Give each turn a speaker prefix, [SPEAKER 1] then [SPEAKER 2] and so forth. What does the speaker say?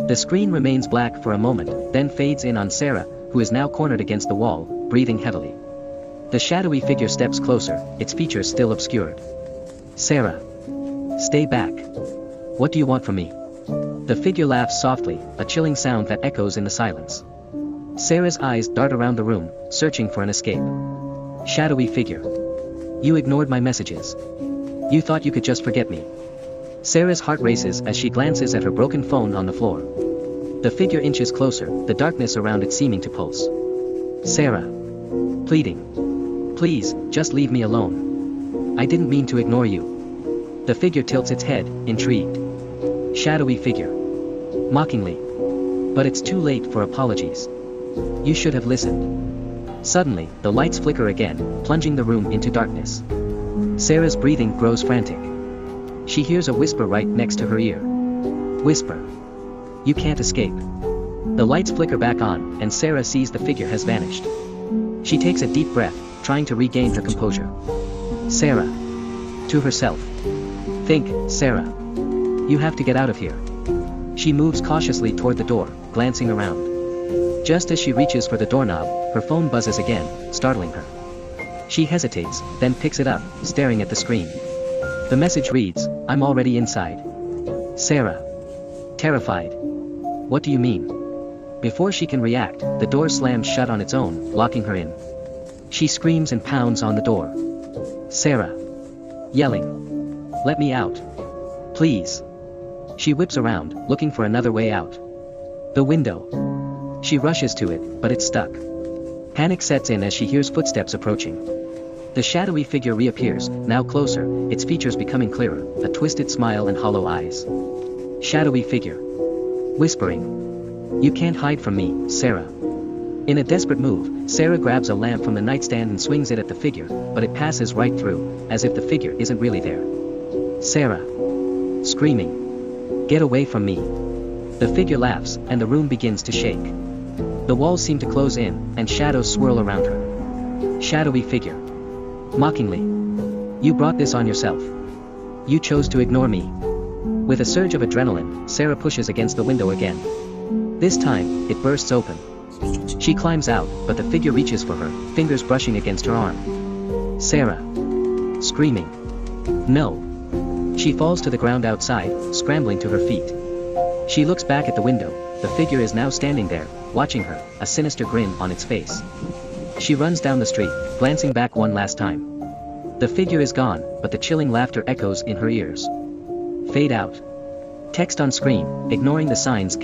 [SPEAKER 1] The screen remains black for a moment, then fades in on Sarah, who is now cornered against the wall, breathing heavily. The shadowy figure steps closer, its features still obscured. "Sarah. Stay back. What do you want from me?" The figure laughs softly, a chilling sound that echoes in the silence. Sarah's eyes dart around the room, searching for an escape. Shadowy figure. "You ignored my messages. You thought you could just forget me." Sarah's heart races as she glances at her broken phone on the floor. The figure inches closer, the darkness around it seeming to pulse. "Sarah. Pleading. Please, just leave me alone. I didn't mean to ignore you." The figure tilts its head, intrigued. Shadowy figure. Mockingly. "But it's too late for apologies. You should have listened." Suddenly, the lights flicker again, plunging the room into darkness. Sarah's breathing grows frantic. She hears a whisper right next to her ear. Whisper. "You can't escape." The lights flicker back on, and Sarah sees the figure has vanished. She takes a deep breath, trying to regain her composure. "Sarah." To herself. "Think, Sarah. You have to get out of here." She moves cautiously toward the door, glancing around. Just as she reaches for the doorknob, her phone buzzes again, startling her. She hesitates, then picks it up, staring at the screen. The message reads, "I'm already inside." Sarah. Terrified. "What do you mean?" Before she can react, the door slams shut on its own, locking her in. She screams and pounds on the door. "Sarah." Yelling. "Let me out. Please." She whips around, looking for another way out. The window. She rushes to it, but it's stuck. Panic sets in as she hears footsteps approaching. The shadowy figure reappears, now closer, its features becoming clearer, a twisted smile and hollow eyes. Shadowy figure. Whispering. "You can't hide from me, Sarah." In a desperate move, Sarah grabs a lamp from the nightstand and swings it at the figure, but it passes right through, as if the figure isn't really there. Sarah. Screaming. "Get away from me." The figure laughs, and the room begins to shake. The walls seem to close in, and shadows swirl around her. Shadowy figure. Mockingly. "You brought this on yourself. You chose to ignore me." With a surge of adrenaline, Sarah pushes against the window again. This time, it bursts open. She climbs out, but the figure reaches for her, fingers brushing against her arm. Sarah. Screaming. "No." She falls to the ground outside, scrambling to her feet. She looks back at the window. The figure is now standing there, watching her, a sinister grin on its face. She runs down the street, glancing back one last time. The figure is gone, but the chilling laughter echoes in her ears. Fade out. Text on screen, ignoring the signs